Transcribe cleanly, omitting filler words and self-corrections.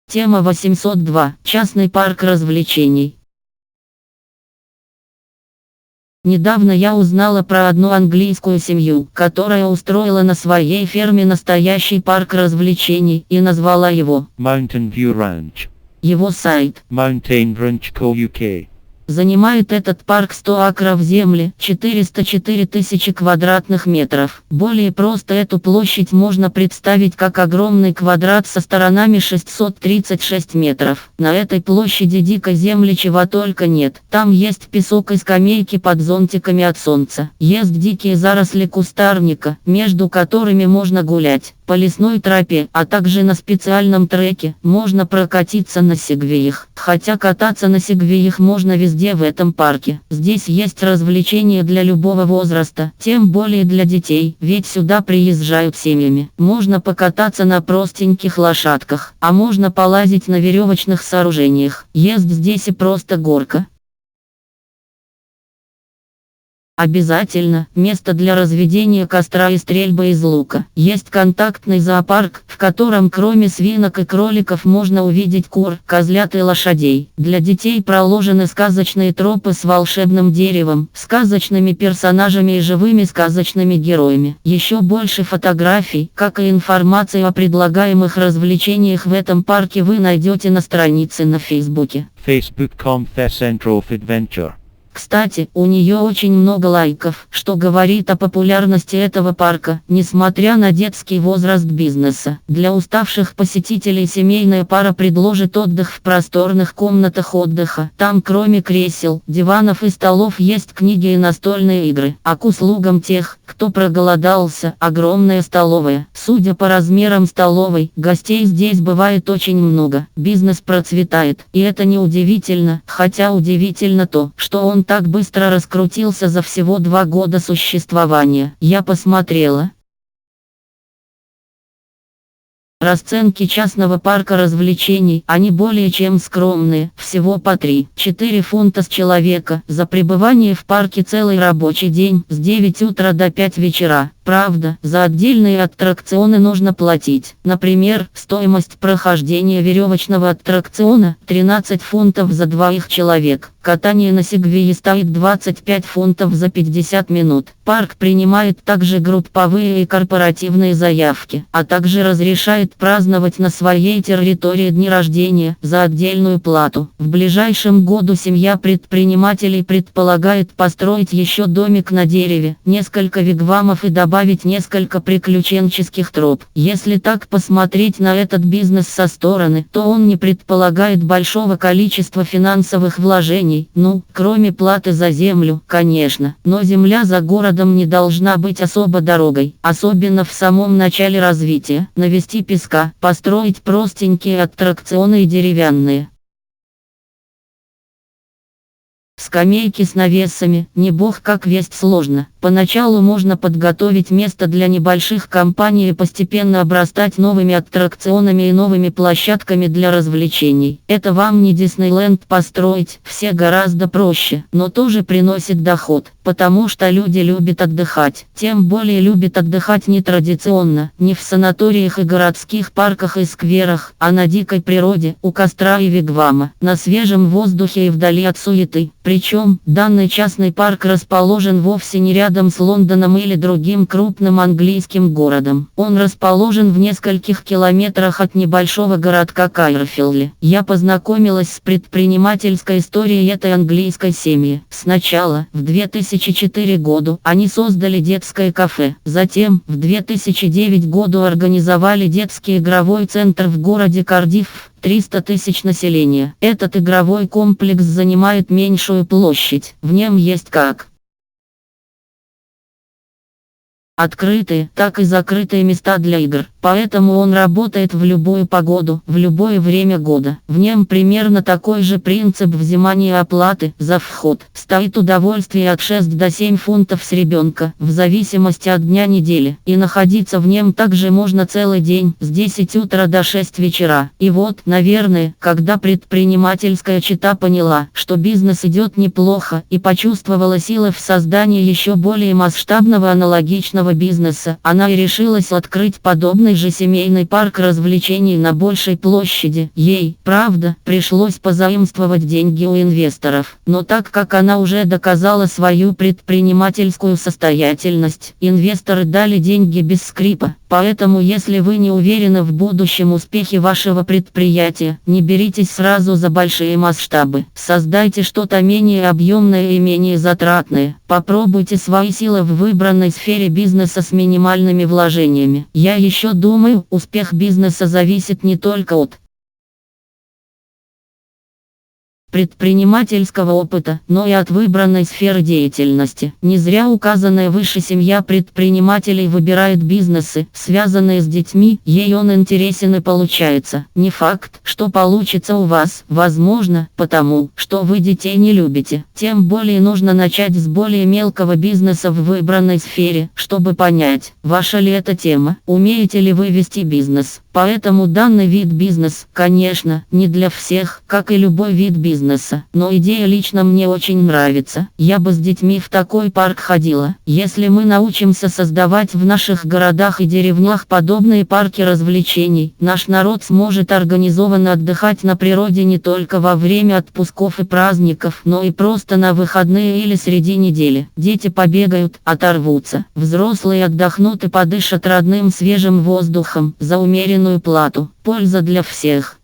Тема 802. Частный парк развлечений. Недавно я узнала про одну английскую семью, которая устроила на своей ферме настоящий парк развлечений и назвала его Mountain View Ranch. Его сайт Mountain Ranch Co. UK. Занимает этот парк 100 акров земли, 404 тысячи квадратных метров. Более просто эту площадь можно представить как огромный квадрат со сторонами 636 метров. На этой площади дикой земли чего только нет. Там есть песок и скамейки под зонтиками от солнца. Есть дикие заросли кустарника, между которыми можно гулять по лесной тропе, а также на специальном треке можно прокатиться на сегвеях. Хотя кататься на сегвеях можно везде в этом парке. Здесь есть развлечения для любого возраста, тем более для детей, ведь сюда приезжают семьями. Можно покататься на простеньких лошадках, а можно полазить на веревочных сооружениях. Есть здесь и просто горка. Обязательно место для разведения костра и стрельбы из лука. Есть контактный зоопарк, в котором кроме свинок и кроликов можно увидеть кур, козлят и лошадей. Для детей проложены сказочные тропы с волшебным деревом, сказочными персонажами и живыми сказочными героями. Еще больше фотографий, как и информации о предлагаемых развлечениях в этом парке вы найдете на странице на Фейсбуке. Facebook.com Central Adventure. Кстати, у нее очень много лайков, что говорит о популярности этого парка, несмотря на детский возраст бизнеса. Для уставших посетителей семейная пара предложит отдых в просторных комнатах отдыха. Там кроме кресел, диванов и столов есть книги и настольные игры. А к услугам тех, кто проголодался, огромная столовая. Судя по размерам столовой, гостей здесь бывает очень много. Бизнес процветает, и это не удивительно, хотя удивительно то, что он так быстро раскрутился за всего 2 года существования. Я посмотрела расценки частного парка развлечений, они более чем скромные, всего по 3-4 фунта с человека, за пребывание в парке целый рабочий день, с 9 утра до 5 вечера. Правда, за отдельные аттракционы нужно платить. Например, стоимость прохождения веревочного аттракциона 13 фунтов за 2 человек. Катание на сегвее стоит 25 фунтов за 50 минут. Парк принимает также групповые и корпоративные заявки, а также разрешает праздновать на своей территории дни рождения за отдельную плату. В ближайшем году семья предпринимателей предполагает построить еще домик на дереве, несколько вигвамов и добавить несколько приключенческих троп. Если так посмотреть на этот бизнес со стороны, то он не предполагает большого количества финансовых вложений, кроме платы за землю, конечно. Но земля за городом не должна быть особо дорогой, особенно в самом начале развития. Навести песка, построить простенькие аттракционы и деревянные скамейки с навесами, не бог как весть сложно. Поначалу можно подготовить место для небольших компаний и постепенно обрастать новыми аттракционами и новыми площадками для развлечений. Это вам не Диснейленд построить, все гораздо проще, но тоже приносит доход, потому что люди любят отдыхать. Тем более любят отдыхать не традиционно, не в санаториях и городских парках и скверах, а на дикой природе, у костра и вигвама, на свежем воздухе и вдали от суеты. Причем, данный частный парк расположен вовсе не рядом с Лондоном или другим крупным английским городом. Он расположен в нескольких километрах от небольшого городка Кайрфилли. Я познакомилась с предпринимательской историей этой английской семьи. Сначала, в 2004 году, они создали детское кафе. Затем, в 2009 году организовали детский игровой центр в городе Кардифф. 300 тысяч населения. Этот игровой комплекс занимает меньшую площадь. В нем есть как открытые, так и закрытые места для игр. Поэтому он работает в любую погоду, в любое время года. В нем примерно такой же принцип взимания оплаты за вход. Стоит удовольствие от 6 до 7 фунтов с ребенка, в зависимости от дня недели. И находиться в нем также можно целый день, с 10 утра до 6 вечера. И вот, наверное, когда предпринимательская чета поняла, что бизнес идет неплохо, и почувствовала силы в создании еще более масштабного аналогичного бизнеса, она и решилась открыть подобный Огромный же семейный парк развлечений на большей площади. Ей, правда, пришлось позаимствовать деньги у инвесторов. Но так как она уже доказала свою предпринимательскую состоятельность, инвесторы дали деньги без скрипа. Поэтому, если вы не уверены в будущем успехе вашего предприятия, не беритесь сразу за большие масштабы. Создайте что-то менее объемное и менее затратное. Попробуйте свои силы в выбранной сфере бизнеса с минимальными вложениями. Я еще думаю, успех бизнеса зависит не только от предпринимательского опыта, но и от выбранной сферы деятельности. Не зря указанная выше семья предпринимателей выбирает бизнесы, связанные с детьми, ей он интересен и получается. Не факт, что получится у вас, возможно, потому, что вы детей не любите. Тем более нужно начать с более мелкого бизнеса в выбранной сфере, чтобы понять, ваша ли эта тема, умеете ли вы вести бизнес. Поэтому данный вид бизнеса, конечно, не для всех, как и любой вид бизнеса. Но идея лично мне очень нравится. Я бы с детьми в такой парк ходила. Если мы научимся создавать в наших городах и деревнях подобные парки развлечений, наш народ сможет организованно отдыхать на природе не только во время отпусков и праздников, но и просто на выходные или среди недели. Дети побегают, оторвутся. Взрослые отдохнут и подышат родным свежим воздухом за умеренную плату. Польза для всех.